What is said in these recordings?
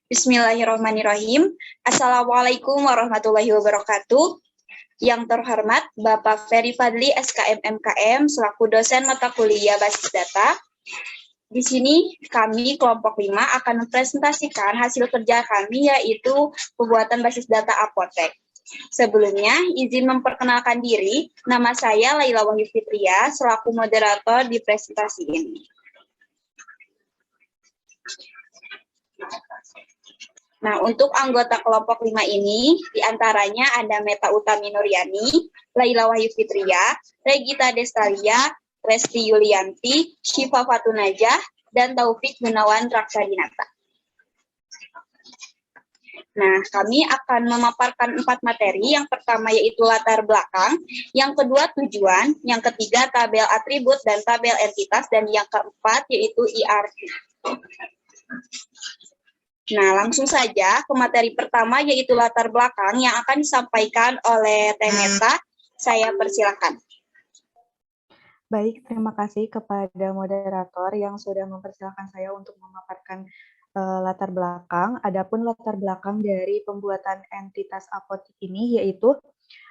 Bismillahirrahmanirrahim. Assalamualaikum warahmatullahi wabarakatuh. Yang terhormat Bapak Ferry Fadli SKM MKM selaku dosen mata kuliah Basis Data. Di sini kami kelompok 5 akan mempresentasikan hasil kerja kami, yaitu pembuatan basis data apotek. Sebelumnya, izin memperkenalkan diri. Nama saya Laila Wahyu Fitria selaku moderator di presentasi ini. Nah, untuk anggota kelompok 5 ini, diantaranya ada Meta Utami Nuryani, Laila Wahyu Fitria, Regita Destalia, Resti Yulianti, Syifa Fatunajah, dan Taufik Gunawan Raksadinata. Nah, kami akan memaparkan 4 materi. Yang pertama yaitu latar belakang, yang kedua tujuan, yang ketiga tabel atribut dan tabel entitas, dan yang keempat yaitu ERP. Nah, langsung saja ke materi pertama yaitu latar belakang yang akan disampaikan oleh Teh Meta. Saya persilakan. Baik, terima kasih kepada moderator yang sudah mempersilahkan saya untuk memaparkan latar belakang. Adapun latar belakang dari pembuatan entitas apotek ini yaitu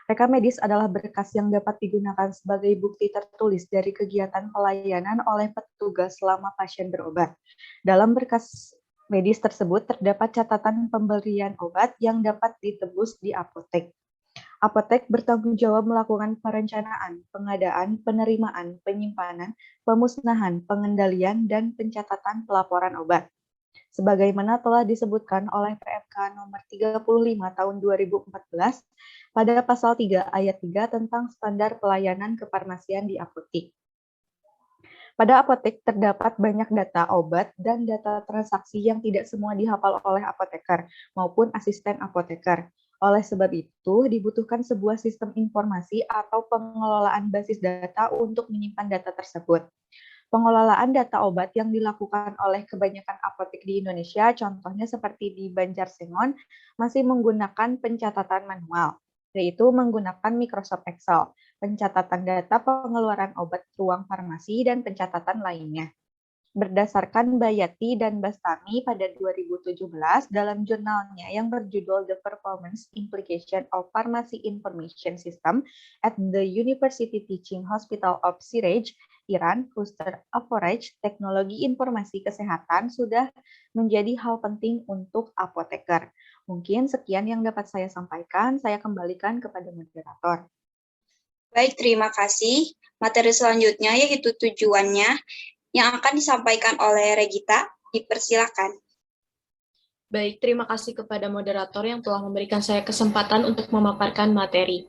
rekam medis adalah berkas yang dapat digunakan sebagai bukti tertulis dari kegiatan pelayanan oleh petugas selama pasien berobat. Dalam berkas medis tersebut terdapat catatan pemberian obat yang dapat ditebus di apotek. Apotek bertanggung jawab melakukan perencanaan, pengadaan, penerimaan, penyimpanan, pemusnahan, pengendalian, dan pencatatan pelaporan obat. Sebagaimana telah disebutkan oleh PMK nomor 35 tahun 2014 pada pasal 3 ayat 3 tentang standar pelayanan kefarmasian di apotek. Pada apotek terdapat banyak data obat dan data transaksi yang tidak semua dihafal oleh apoteker maupun asisten apoteker. Oleh sebab itu, dibutuhkan sebuah sistem informasi atau pengelolaan basis data untuk menyimpan data tersebut. Pengelolaan data obat yang dilakukan oleh kebanyakan apotek di Indonesia, contohnya seperti di Banjarsengon, masih menggunakan pencatatan manual, yaitu menggunakan Microsoft Excel, pencatatan data pengeluaran obat ruang farmasi, dan pencatatan lainnya. Berdasarkan Bayati dan Bastami pada 2017 dalam jurnalnya yang berjudul The Performance Implication of Pharmacy Information System at the University Teaching Hospital of Siraj, Iran, Cluster Average, teknologi informasi kesehatan sudah menjadi hal penting untuk apoteker. Mungkin sekian yang dapat saya sampaikan, saya kembalikan kepada moderator. Baik, terima kasih. Materi selanjutnya yaitu tujuannya yang akan disampaikan oleh Regita. Dipersilakan. Baik, terima kasih kepada moderator yang telah memberikan saya kesempatan untuk memaparkan materi,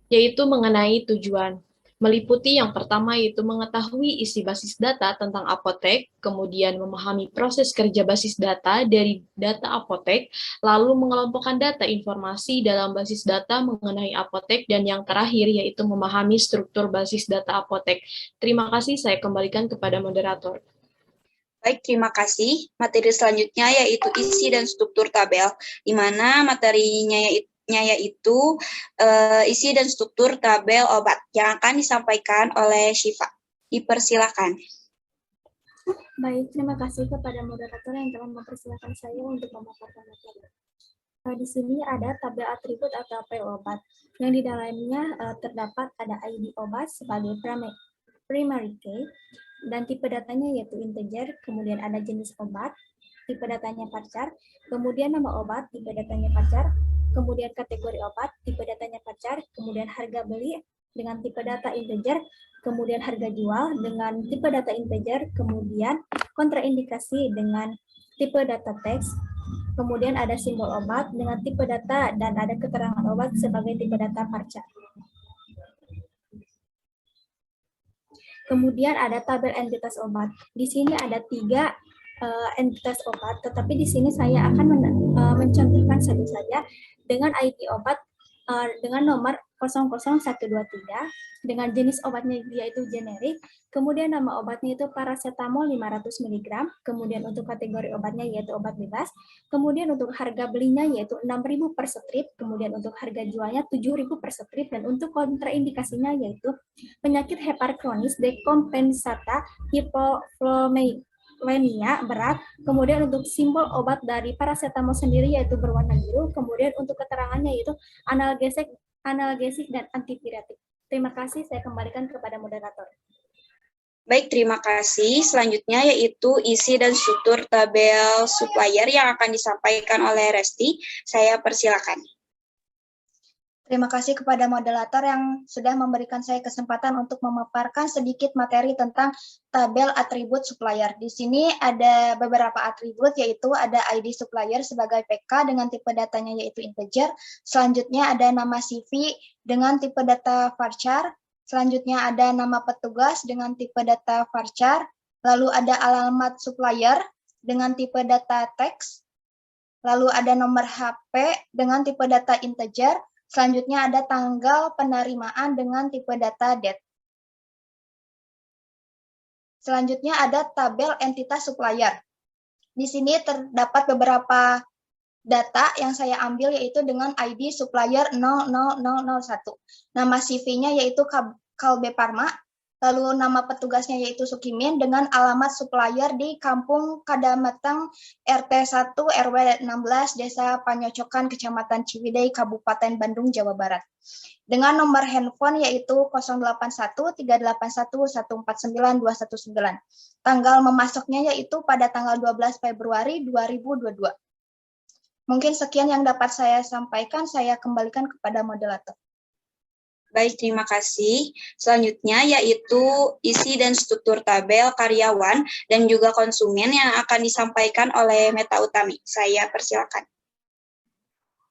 yaitu mengenai tujuan. Meliputi yang pertama yaitu mengetahui isi basis data tentang apotek, kemudian memahami proses kerja basis data dari data apotek, lalu mengelompokkan data informasi dalam basis data mengenai apotek, dan yang terakhir yaitu memahami struktur basis data apotek. Terima kasih, saya kembalikan kepada moderator. Baik, terima kasih. Materi selanjutnya yaitu isi dan struktur tabel, di mana materinya yaitu isi dan struktur tabel obat yang akan disampaikan oleh Syifa. Dipersilakan. Baik, terima kasih kepada moderator yang telah mempersilahkan saya untuk memaparkan materi. Di sini ada tabel atribut atau tabel obat, yang di dalamnya terdapat ada ID obat sebagai primary key, dan tipe datanya yaitu integer, kemudian ada jenis obat, tipe datanya varchar, kemudian nama obat, tipe datanya varchar, kemudian kategori obat, tipe datanya varchar, kemudian harga beli dengan tipe data integer, kemudian harga jual dengan tipe data integer, kemudian kontraindikasi dengan tipe data teks, kemudian ada simbol obat dengan tipe data, dan ada keterangan obat sebagai tipe data varchar. Kemudian ada tabel entitas obat. Di sini ada 3 entitas obat, tetapi di sini saya akan mencontohkan satu saja dengan ID obat dengan nomor 00123, dengan jenis obatnya yaitu generik, kemudian nama obatnya itu paracetamol 500 mg, kemudian untuk kategori obatnya yaitu obat bebas, kemudian untuk harga belinya yaitu 6.000 per strip, kemudian untuk harga jualnya 7.000 per strip, dan untuk kontraindikasinya yaitu penyakit hepar kronis dekompensata Lenia berat, kemudian untuk simbol obat dari paracetamol sendiri yaitu berwarna biru, kemudian untuk keterangannya yaitu analgesik dan antipiretik. Terima kasih, saya kembalikan kepada moderator. Baik, terima kasih. Selanjutnya yaitu isi dan struktur tabel supplier yang akan disampaikan oleh Resti. Saya persilakan. Terima kasih kepada moderator yang sudah memberikan saya kesempatan untuk memaparkan sedikit materi tentang tabel atribut supplier. Di sini ada beberapa atribut, yaitu ada ID supplier sebagai PK dengan tipe datanya yaitu integer. Selanjutnya ada nama CV dengan tipe data varchar. Selanjutnya ada nama petugas dengan tipe data varchar. Lalu ada alamat supplier dengan tipe data teks. Lalu ada nomor HP dengan tipe data integer. Selanjutnya ada tanggal penerimaan dengan tipe data date. Selanjutnya ada tabel entitas supplier. Di sini terdapat beberapa data yang saya ambil yaitu dengan ID supplier 00001. Nama CV-nya yaitu Kalbe Parma. Lalu nama petugasnya yaitu Sukimin dengan alamat supplier di Kampung Kadamatang RT 1 RW 16 Desa Panyocokan Kecamatan Ciwidey Kabupaten Bandung Jawa Barat. Dengan nomor handphone yaitu 081 381 149 219. Tanggal memasoknya yaitu pada tanggal 12 Februari 2022. Mungkin sekian yang dapat saya sampaikan, saya kembalikan kepada moderator. Baik, terima kasih. Selanjutnya yaitu isi dan struktur tabel karyawan dan juga konsumen yang akan disampaikan oleh Meta Utami. Saya persilakan.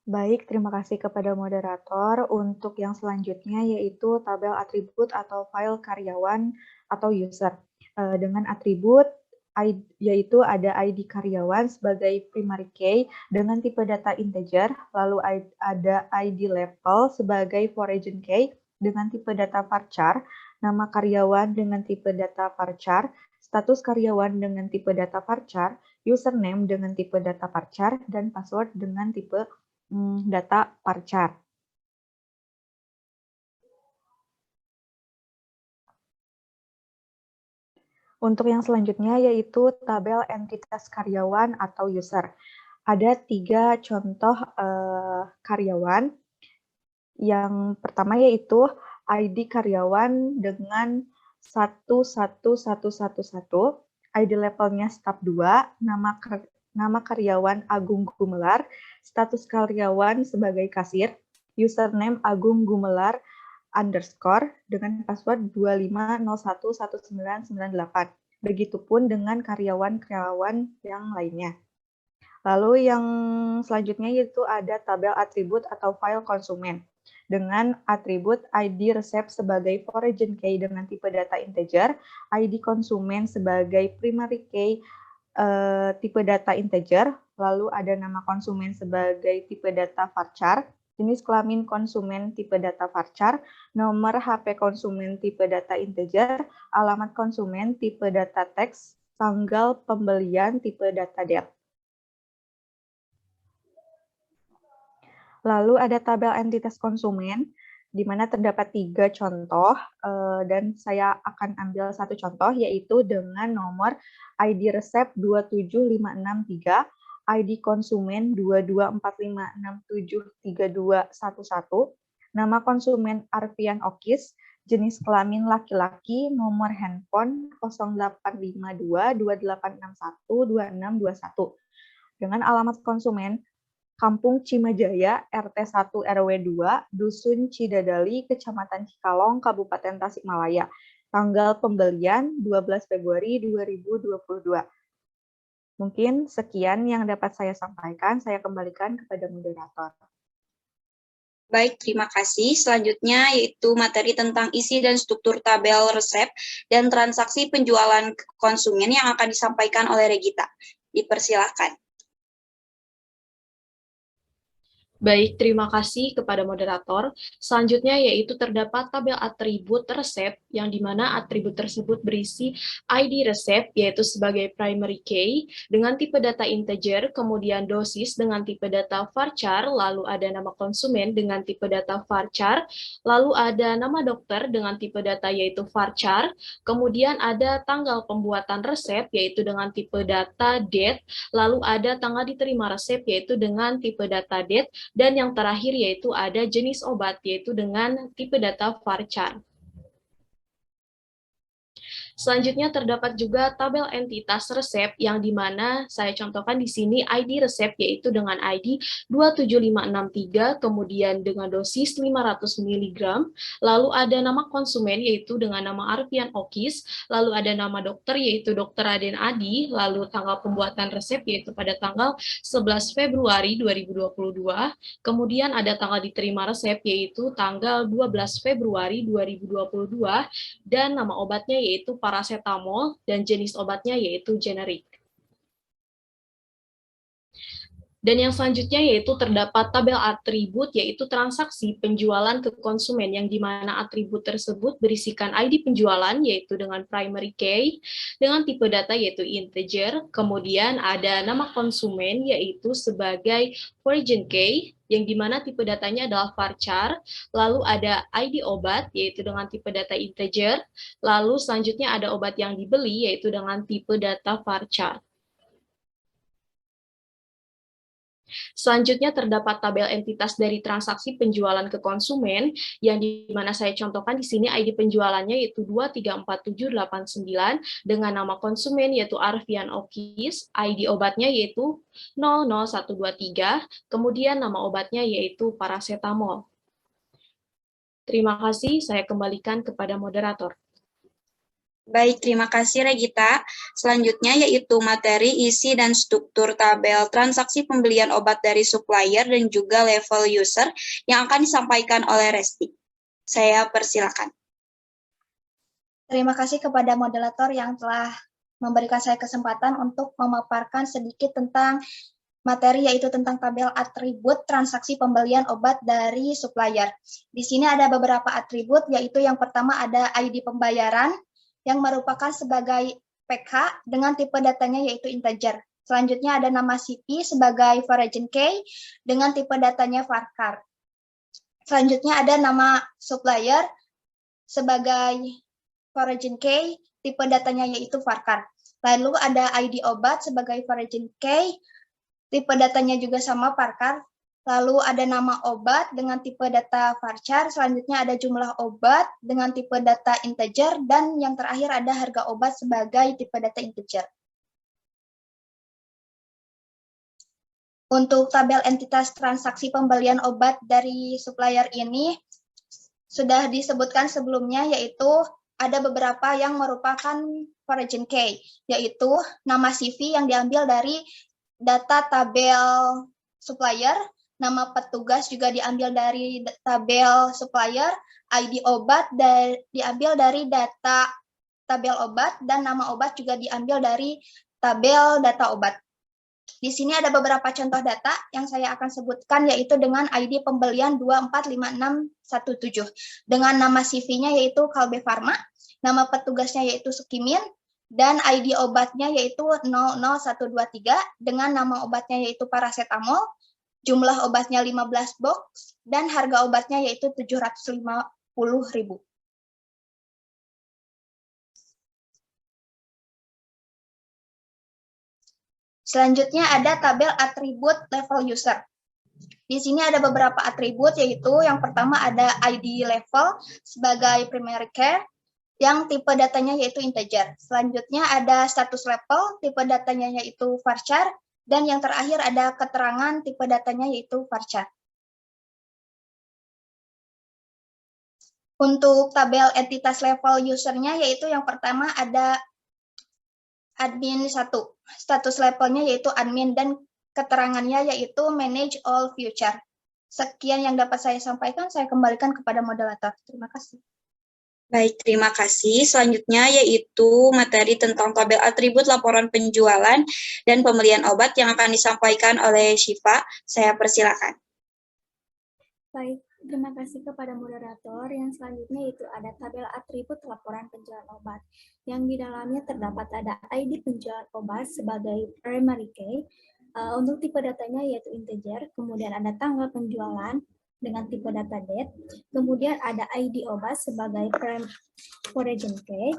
Baik, terima kasih kepada moderator. Untuk yang selanjutnya yaitu tabel atribut atau file karyawan atau user. Dengan atribut yaitu ada ID karyawan sebagai primary key dengan tipe data integer, lalu ada ID level sebagai foreign key dengan tipe data varchar, nama karyawan dengan tipe data varchar, status karyawan dengan tipe data varchar, username dengan tipe data varchar, dan password dengan tipe data varchar. Untuk yang selanjutnya yaitu tabel entitas karyawan atau user. Ada 3 contoh karyawan. Yang pertama yaitu ID karyawan dengan 11111, ID levelnya staf 2, nama karyawan Agung Gumelar, status karyawan sebagai kasir, username Agung Gumelar _ dengan password 25011998. Begitupun dengan karyawan-karyawan yang lainnya. Lalu yang selanjutnya yaitu ada tabel atribut atau file konsumen dengan atribut ID resep sebagai foreign key dengan tipe data integer, ID konsumen sebagai primary key tipe data integer, lalu ada nama konsumen sebagai tipe data varchar, jenis kelamin konsumen tipe data varchar, nomor HP konsumen tipe data integer, alamat konsumen tipe data teks, tanggal pembelian tipe data date. Lalu ada tabel entitas konsumen, di mana terdapat 3 contoh, dan saya akan ambil satu contoh, yaitu dengan nomor ID resep 27563, ID konsumen 2245673211, nama konsumen Arfian Okis, jenis kelamin laki-laki, nomor handphone 085228612621, dengan alamat konsumen Kampung Cimajaya, RT 1 RW 2, Dusun Cidadali, Kecamatan Cikalong, Kabupaten Tasikmalaya. Tanggal pembelian 12 Februari 2022. Mungkin sekian yang dapat saya sampaikan, saya kembalikan kepada moderator. Baik, terima kasih. Selanjutnya yaitu materi tentang isi dan struktur tabel resep dan transaksi penjualan konsumen yang akan disampaikan oleh Regita. Dipersilakan. Baik, terima kasih kepada moderator. Selanjutnya yaitu terdapat tabel atribut resep yang di mana atribut tersebut berisi ID resep yaitu sebagai primary key dengan tipe data integer, kemudian dosis dengan tipe data varchar, lalu ada nama konsumen dengan tipe data varchar, lalu ada nama dokter dengan tipe data yaitu varchar, kemudian ada tanggal pembuatan resep yaitu dengan tipe data date, lalu ada tanggal diterima resep yaitu dengan tipe data date, dan yang terakhir yaitu ada jenis obat, yaitu dengan tipe data varchar. Selanjutnya terdapat juga tabel entitas resep yang dimana saya contohkan di sini ID resep yaitu dengan ID 27563, kemudian dengan dosis 500 mg, lalu ada nama konsumen yaitu dengan nama Arfian Okis, lalu ada nama dokter yaitu Dr. Aden Adi, lalu tanggal pembuatan resep yaitu pada tanggal 11 Februari 2022, kemudian ada tanggal diterima resep yaitu tanggal 12 Februari 2022, dan nama obatnya yaitu paracetamol dan jenis obatnya yaitu generik. Dan yang selanjutnya yaitu terdapat tabel atribut yaitu transaksi penjualan ke konsumen yang dimana atribut tersebut berisikan ID penjualan yaitu dengan primary key dengan tipe data yaitu integer, kemudian ada nama konsumen yaitu sebagai origin key yang dimana tipe datanya adalah varchar, lalu ada ID obat yaitu dengan tipe data integer, lalu selanjutnya ada obat yang dibeli yaitu dengan tipe data varchar. Selanjutnya terdapat tabel entitas dari transaksi penjualan ke konsumen yang dimana saya contohkan di sini ID penjualannya yaitu 234789 dengan nama konsumen yaitu Arfian Okis, ID obatnya yaitu 00123, kemudian nama obatnya yaitu paracetamol. Terima kasih, saya kembalikan kepada moderator. Baik, terima kasih Regita. Selanjutnya yaitu materi, isi, dan struktur tabel transaksi pembelian obat dari supplier dan juga level user yang akan disampaikan oleh Resti. Saya persilakan. Terima kasih kepada moderator yang telah memberikan saya kesempatan untuk memaparkan sedikit tentang materi yaitu tentang tabel atribut transaksi pembelian obat dari supplier. Di sini ada beberapa atribut yaitu yang pertama ada ID pembayaran yang merupakan sebagai PK dengan tipe datanya yaitu integer. Selanjutnya ada nama CP sebagai origin key dengan tipe datanya varchar. Selanjutnya ada nama supplier sebagai origin key, tipe datanya yaitu varchar. Lalu ada ID obat sebagai origin key, tipe datanya juga sama varchar. Lalu ada nama obat dengan tipe data varchar, selanjutnya ada jumlah obat dengan tipe data integer, dan yang terakhir ada harga obat sebagai tipe data integer. Untuk tabel entitas transaksi pembelian obat dari supplier ini, sudah disebutkan sebelumnya, yaitu ada beberapa yang merupakan origin key, yaitu nama CV yang diambil dari data tabel supplier, nama petugas juga diambil dari tabel supplier, ID obat diambil dari data tabel obat, dan nama obat juga diambil dari tabel data obat. Di sini ada beberapa contoh data yang saya akan sebutkan, yaitu dengan ID pembelian 245617, dengan nama CV-nya yaitu Kalbe Pharma, nama petugasnya yaitu Sukimin, dan ID obatnya yaitu 00123, dengan nama obatnya yaitu paracetamol, jumlah obatnya 15 box, dan harga obatnya yaitu 750.000. Selanjutnya ada tabel atribut level user. Di sini ada beberapa atribut, yaitu yang pertama ada ID level sebagai primary care, yang tipe datanya yaitu integer. Selanjutnya ada status level, tipe datanya yaitu varchar, dan yang terakhir ada keterangan tipe datanya yaitu varchar. Untuk tabel entitas level usernya, yaitu yang pertama ada admin 1, status levelnya yaitu admin, dan keterangannya yaitu manage all future. Sekian yang dapat saya sampaikan, saya kembalikan kepada moderator. Terima kasih. Baik, terima kasih. Selanjutnya yaitu materi tentang tabel atribut laporan penjualan dan pembelian obat yang akan disampaikan oleh Syifa. Saya persilakan. Baik, terima kasih kepada moderator. Yang selanjutnya itu ada tabel atribut laporan penjualan obat, yang di dalamnya terdapat ada ID penjualan obat sebagai primary key, untuk tipe datanya yaitu integer, kemudian ada tanggal penjualan dengan tipe data date, kemudian ada ID obat sebagai origin key,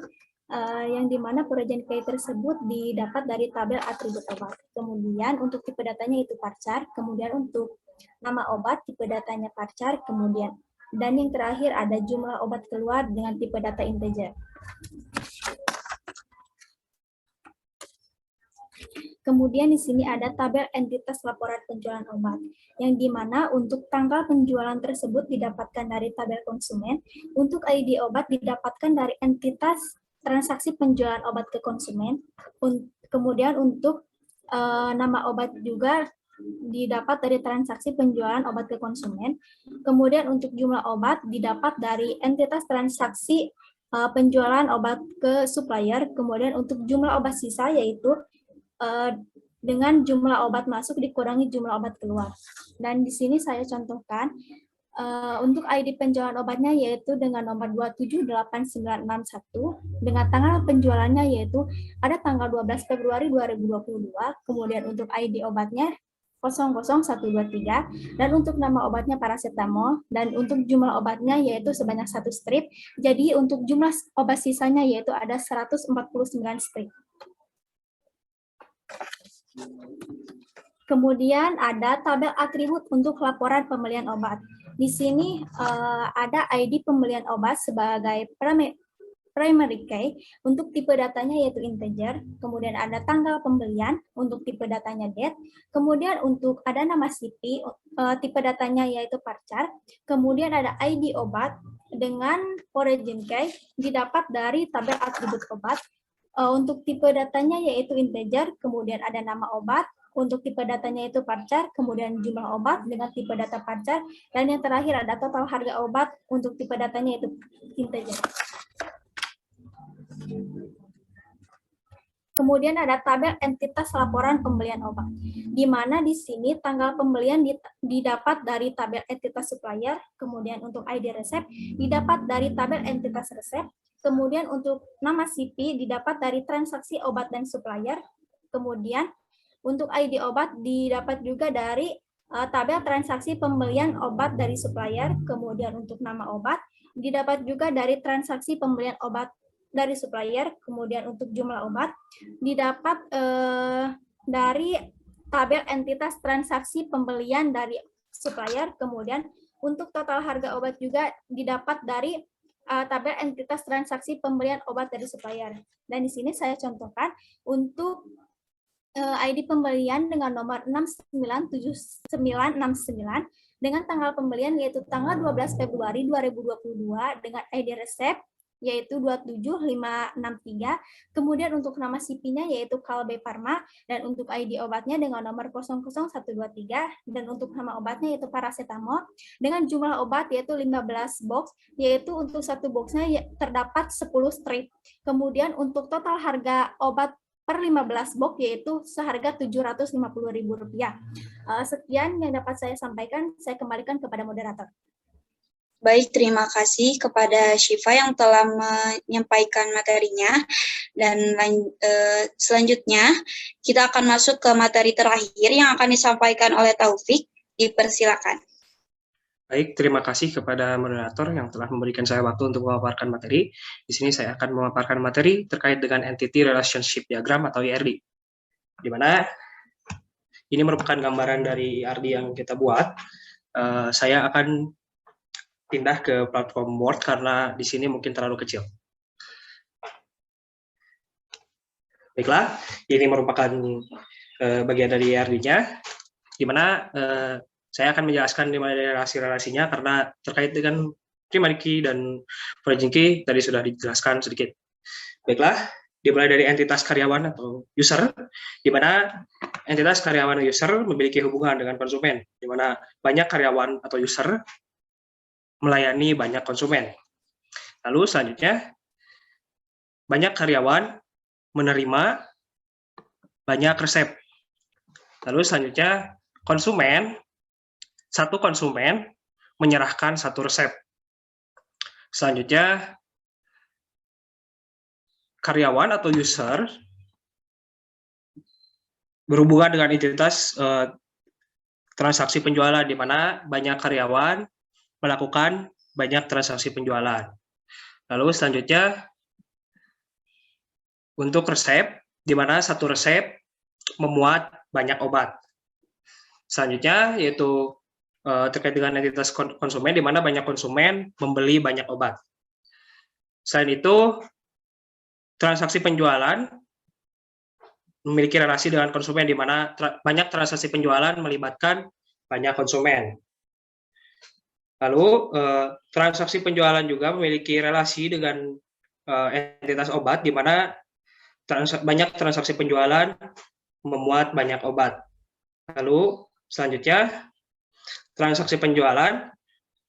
yang dimana origin key tersebut didapat dari tabel atribut obat. Kemudian untuk tipe datanya itu varchar, kemudian untuk nama obat tipe datanya varchar, kemudian dan yang terakhir ada jumlah obat keluar dengan tipe data integer. Kemudian di sini ada tabel entitas laporan penjualan obat, yang dimana untuk tanggal penjualan tersebut didapatkan dari tabel konsumen, untuk ID obat didapatkan dari entitas transaksi penjualan obat ke konsumen, kemudian untuk nama obat juga didapat dari transaksi penjualan obat ke konsumen, kemudian untuk jumlah obat didapat dari entitas transaksi penjualan obat ke supplier, kemudian untuk jumlah obat sisa yaitu dengan jumlah obat masuk dikurangi jumlah obat keluar. Dan di sini saya contohkan untuk ID penjualan obatnya yaitu dengan nomor 278961 dengan tanggal penjualannya yaitu ada tanggal 12 Februari 2022, kemudian untuk ID obatnya 00123 dan untuk nama obatnya paracetamol dan untuk jumlah obatnya yaitu sebanyak 1 strip. Jadi untuk jumlah obat sisanya yaitu ada 149 strip. Kemudian ada tabel atribut untuk laporan pembelian obat. Di sini ada ID pembelian obat sebagai primary key, untuk tipe datanya yaitu integer, kemudian ada tanggal pembelian untuk tipe datanya date, kemudian untuk ada nama CP, tipe datanya yaitu varchar, kemudian ada ID obat dengan origin key didapat dari tabel atribut obat, untuk tipe datanya yaitu integer, kemudian ada nama obat, untuk tipe datanya itu varchar, kemudian jumlah obat dengan tipe data varchar, dan yang terakhir ada total harga obat untuk tipe datanya itu integer. Kemudian ada tabel entitas laporan pembelian obat, di mana di sini tanggal pembelian didapat dari tabel entitas supplier, kemudian untuk ID resep didapat dari tabel entitas resep, kemudian untuk nama CP didapat dari transaksi obat dan supplier, kemudian untuk ID obat didapat juga dari tabel transaksi pembelian obat dari supplier, kemudian untuk nama obat didapat juga dari transaksi pembelian obat dari supplier, kemudian untuk jumlah obat didapat dari tabel entitas transaksi pembelian dari supplier, kemudian untuk total harga obat juga didapat dari tabel entitas transaksi pembelian obat dari supplier. Dan di sini saya contohkan untuk ID pembelian dengan nomor 697969 dengan tanggal pembelian yaitu tanggal 12 Februari 2022 dengan ID resep yaitu 27563, kemudian untuk nama CP-nya yaitu Kalbe Pharma, dan untuk ID obatnya dengan nomor 00123, dan untuk nama obatnya yaitu paracetamol, dengan jumlah obat yaitu 15 box, yaitu untuk satu boxnya terdapat 10 strip. Kemudian untuk total harga obat per 15 box yaitu seharga Rp750.000. Sekian yang dapat saya sampaikan, saya kembalikan kepada moderator. Baik, terima kasih kepada Syifa yang telah menyampaikan materinya. Dan selanjutnya, kita akan masuk ke materi terakhir yang akan disampaikan oleh Taufik. Dipersilakan. Baik, terima kasih kepada moderator yang telah memberikan saya waktu untuk memaparkan materi. Di sini saya akan memaparkan materi terkait dengan Entity Relationship Diagram atau IRD. Di mana ini merupakan gambaran dari IRD yang kita buat. Saya akan pindah ke platform Word karena di sini mungkin terlalu kecil. Baiklah, ini merupakan bagian dari IRD-nya, di mana saya akan menjelaskan di mana relasi-relasinya karena terkait dengan primary key dan origin key tadi sudah dijelaskan sedikit. Baiklah, dimulai dari entitas karyawan atau user, di mana entitas karyawan atau user memiliki hubungan dengan konsumen, di mana banyak karyawan atau user melayani banyak konsumen. Lalu selanjutnya, banyak karyawan menerima banyak resep. Lalu selanjutnya, satu konsumen menyerahkan satu resep. Selanjutnya, karyawan atau user berhubungan dengan entitas transaksi penjualan, di mana banyak karyawan melakukan banyak transaksi penjualan. Lalu selanjutnya, untuk resep, di mana satu resep memuat banyak obat. Selanjutnya, yaitu terkait dengan entitas konsumen, di mana banyak konsumen membeli banyak obat. Selain itu, transaksi penjualan memiliki relasi dengan konsumen, di mana banyak transaksi penjualan melibatkan banyak konsumen. Lalu, transaksi penjualan juga memiliki relasi dengan entitas obat, di mana banyak transaksi penjualan memuat banyak obat. Lalu, selanjutnya, transaksi penjualan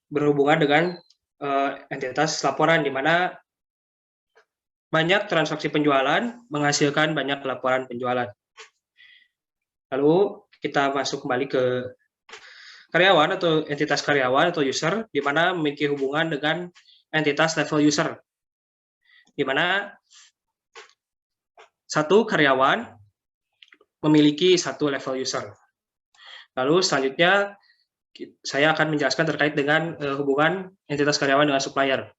berhubungan dengan entitas laporan, di mana banyak transaksi penjualan menghasilkan banyak laporan penjualan. Lalu kita masuk kembali ke karyawan atau entitas karyawan atau user, di mana memiliki hubungan dengan entitas level user, di mana satu karyawan memiliki satu level user. Lalu selanjutnya saya akan menjelaskan terkait dengan hubungan entitas karyawan dengan supplier.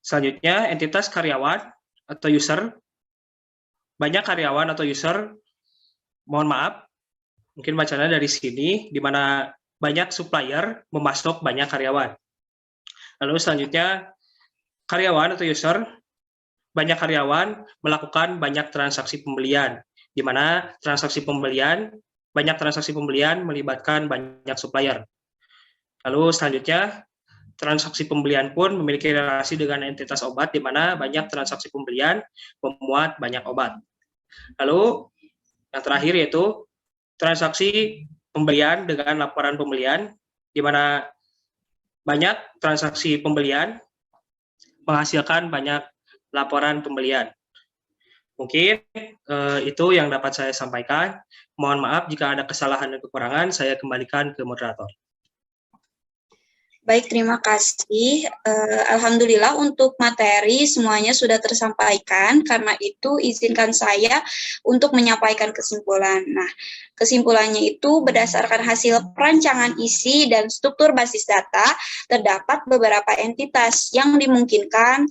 Selanjutnya, entitas karyawan atau user, banyak karyawan atau user, mohon maaf, mungkin bacanya dari sini, di mana banyak supplier memasok banyak karyawan. Lalu selanjutnya, karyawan atau user, banyak karyawan melakukan banyak transaksi pembelian, di mana banyak transaksi pembelian melibatkan banyak supplier. Lalu selanjutnya, transaksi pembelian pun memiliki relasi dengan entitas obat, di mana banyak transaksi pembelian memuat banyak obat. Lalu yang terakhir yaitu transaksi pembelian dengan laporan pembelian, di mana banyak transaksi pembelian menghasilkan banyak laporan pembelian. Mungkin itu yang dapat saya sampaikan. Mohon maaf jika ada kesalahan dan kekurangan, saya kembalikan ke moderator. Baik, terima kasih. Alhamdulillah untuk materi semuanya sudah tersampaikan, karena itu izinkan saya untuk menyampaikan kesimpulan. Nah, kesimpulannya itu berdasarkan hasil perancangan isi dan struktur basis data, terdapat beberapa entitas yang dimungkinkan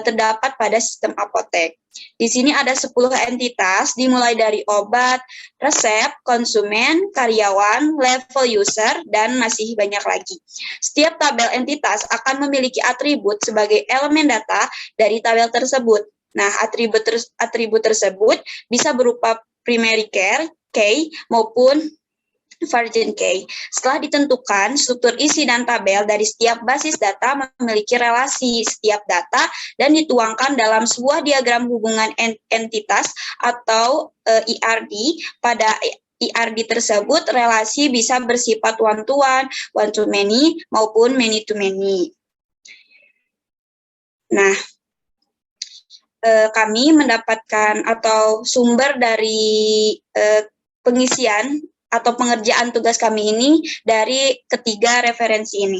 terdapat pada sistem apotek. Di sini ada 10 entitas, dimulai dari obat, resep, konsumen, karyawan, level user, dan masih banyak lagi. Setiap tabel entitas akan memiliki atribut sebagai elemen data dari tabel tersebut. Nah, atribut tersebut bisa berupa primary key maupun Virgin key. Setelah ditentukan, struktur isi dan tabel dari setiap basis data memiliki relasi setiap data dan dituangkan dalam sebuah diagram hubungan entitas atau IRD. Pada IRD tersebut, relasi bisa bersifat one-to-one, one-to-many, maupun many-to-many. Nah, kami mendapatkan atau sumber dari pengisian atau pengerjaan tugas kami ini dari ketiga referensi ini.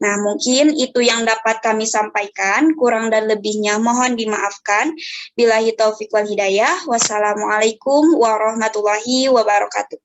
Nah, mungkin itu yang dapat kami sampaikan. Kurang dan lebihnya mohon dimaafkan. Billahi taufiq wal hidayah. Wassalamualaikum warahmatullahi wabarakatuh.